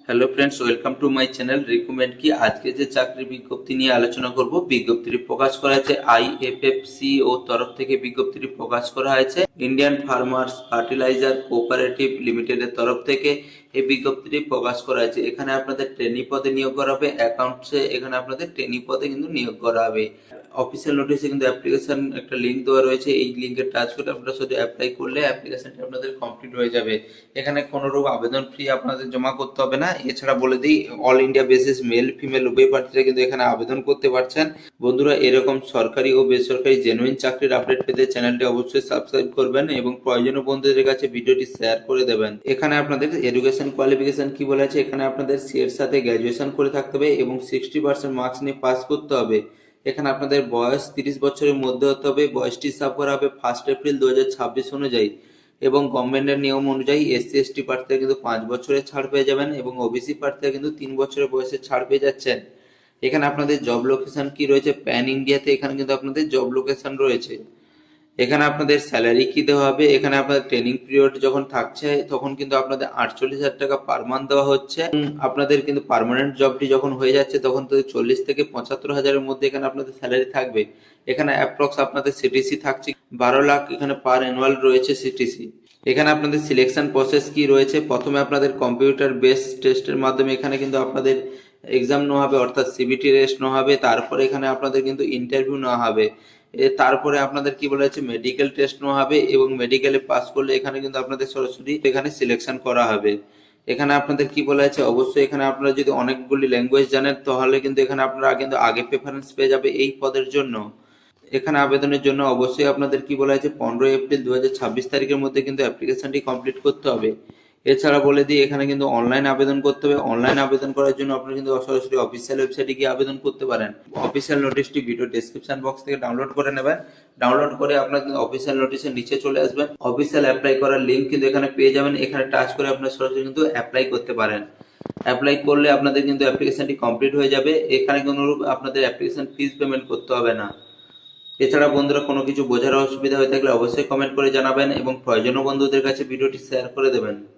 Hello friends, welcome to my channel recommend কি। আজকে যে চাকরির বিজ্ঞপ্তি নিয়ে আলোচনা করব, বিজ্ঞপ্তিটি প্রকাশ করা হয়েছে আইএফএফসি ও তরফ থেকে বিজ্ঞপ্তিটি প্রকাশ করা হয়েছে ইন্ডিয়ান ফার্মার্স ফার্টিলাইজার কোঅপারেটিভ লিমিটেডের তরফ থেকে এই বিজ্ঞপ্তিটি প্রকাশ করা হয়েছে। এখানে আপনাদের ট্রেনি পদে নিয়োগ করা হবে, অ্যাকাউন্টসে এখানে আপনাদের ট্রেনি পদে কিন্তু নিয়োগ করা হবে। অফিসিয়াল নোটিশে কিন্তু অ্যাপ্লিকেশন একটা লিঙ্ক দেওয়া রয়েছে, এই লিঙ্কে টাচ করে আপনারা শুধু অ্যাপ্লাই করলে অ্যাপ্লিকেশনটি আপনাদের কমপ্লিট হয়ে যাবে। এখানে কোনো রূপ আবেদন ফি আপনাদের জমা করতে হবে না। এছাড়া বলে দিই, all India basis male female উভয় প্রার্থীরা কিন্তু এখানে আবেদন করতে পারছেন। বন্ধুরা, এরকম সরকারি ও বেসরকারি জেনুইন চাকরির আপডেট পেতে চ্যানেলটি অবশ্যই সাবস্ক্রাইব করবেন এবং প্রয়োজনীয় বন্ধুদের কাছে ভিডিওটি শেয়ার করে দেবেন। এখানে আপনাদের এডুকেশন কোয়ালিফিকেশন কি বলা আছে, এখানে আপনাদের সি এর সাথে গ্র্যাজুয়েশন করে থাকতে হবে এবং 60% মার্কস নিয়ে পাস করতে হবে। এখানে আপনাদের বয়স 30 বছরের মধ্যে হতে হবে। বয়সটি হিসাব করা হবে 1 এপ্রিল 2026 অনুযায়ী এবং গভর্নমেন্টের নিয়ম অনুযায়ী এসসি এসটি প্রার্থীরা কিন্তু 5 বছরের ছাড় পেয়ে যাবেন এবং ওবিসি প্রার্থীরা কিন্তু 3 বছরের বয়সে ছাড় পেয়ে যাচ্ছেন। এখানে আপনাদের জব লোকেশন কি রয়েছে, প্যান ইন্ডিয়াতে এখানে কিন্তু আপনাদের জব লোকেশন রয়েছে। এখানে আপনাদের স্যালারি কি দেওয়া হবে, এখানে আপনাদের ট্রেনিং পিরিয়ড যখন থাকছে তখন কিন্তু আপনাদের 48,000 টাকা পার মান্থ দেওয়া হচ্ছে। আপনাদের কিন্তু পার্মানেন্ট জবটি যখন হয়ে যাচ্ছে তখন তো 40 থেকে 75,000-এর মধ্যে এখানে আপনাদের স্যালারি থাকবে। এখানে অ্যাপ্রক্স আপনাদের সিটিসি থাকছে 12 লাখ, এখানে পার অ্যানুয়াল রয়েছে সিটিসি। এখানে আপনাদের সিলেকশন প্রসেস কি রয়েছে, প্রথমে আপনাদের কম্পিউটার বেস টেস্টের মাধ্যমে এখানে কিন্তু আপনাদের এক্সাম নেওয়া হবে, অর্থাৎ সিবিটি টেস্ট নেওয়া হবে। তারপরে এখানে আপনাদের কিন্তু ইন্টারভিউ নেওয়া হবে। তারপরে আপনাদের কি বলা হচ্ছে, মেডিকেল টেস্ট নেওয়া হবে এবং মেডিকেলে পাস করলে এখানে কিন্তু আপনাদের সরাসরি এখানে সিলেকশন করা হবে। এখানে আপনাদের কি বলা হচ্ছে, অবশ্যই এখানে আপনারা যদি অনেকগুলি ল্যাঙ্গুয়েজ জানেন তাহলে কিন্তু এখানে আপনারা কিন্তু আগে প্রেফারেন্স পেয়ে যাবে এই পদের জন্য। এখানে আবেদনের জন্য অবশ্যই আপনাদের কি বলা হয়েছে, 15 এপ্রিল 2026 তারিখের মধ্যে কিন্তু অ্যাপ্লিকেশনটি কমপ্লিট করতে হবে। এছাড়া বলে দিই, এখানে কিন্তু অনলাইন আবেদন করতে হবে। অনলাইন আবেদন করার জন্য আপনারা কিন্তু সরাসরি অফিসিয়াল ওয়েবসাইটে গিয়ে আবেদন করতে পারেন। অফিসিয়াল নোটিশটি ভিডিও ডেসক্রিপশন বক্স থেকে ডাউনলোড করে নেবেন। ডাউনলোড করে আপনারা কিন্তু অফিসিয়াল নোটিশের নিচে চলে আসবেন, অফিসিয়াল অ্যাপ্লাই করার লিঙ্ক কিন্তু এখানে পেয়ে যাবেন। এখানে টাচ করে আপনারা সরাসরি কিন্তু অ্যাপ্লাই করতে পারেন। অ্যাপ্লাই করলে আপনাদের কিন্তু অ্যাপ্লিকেশনটি কমপ্লিট হয়ে যাবে। এখানে কোনো আপনাদের অ্যাপ্লিকেশন ফিস পেমেন্ট করতে হবে না। এছাড়া বন্ধুরা, কোনো কিছু বোঝার অসুবিধা হয়ে থাকলে অবশ্যই কমেন্ট করে জানাবেন এবং প্রয়োজনীয় বন্ধুদের কাছে ভিডিওটি শেয়ার করে দেবেন।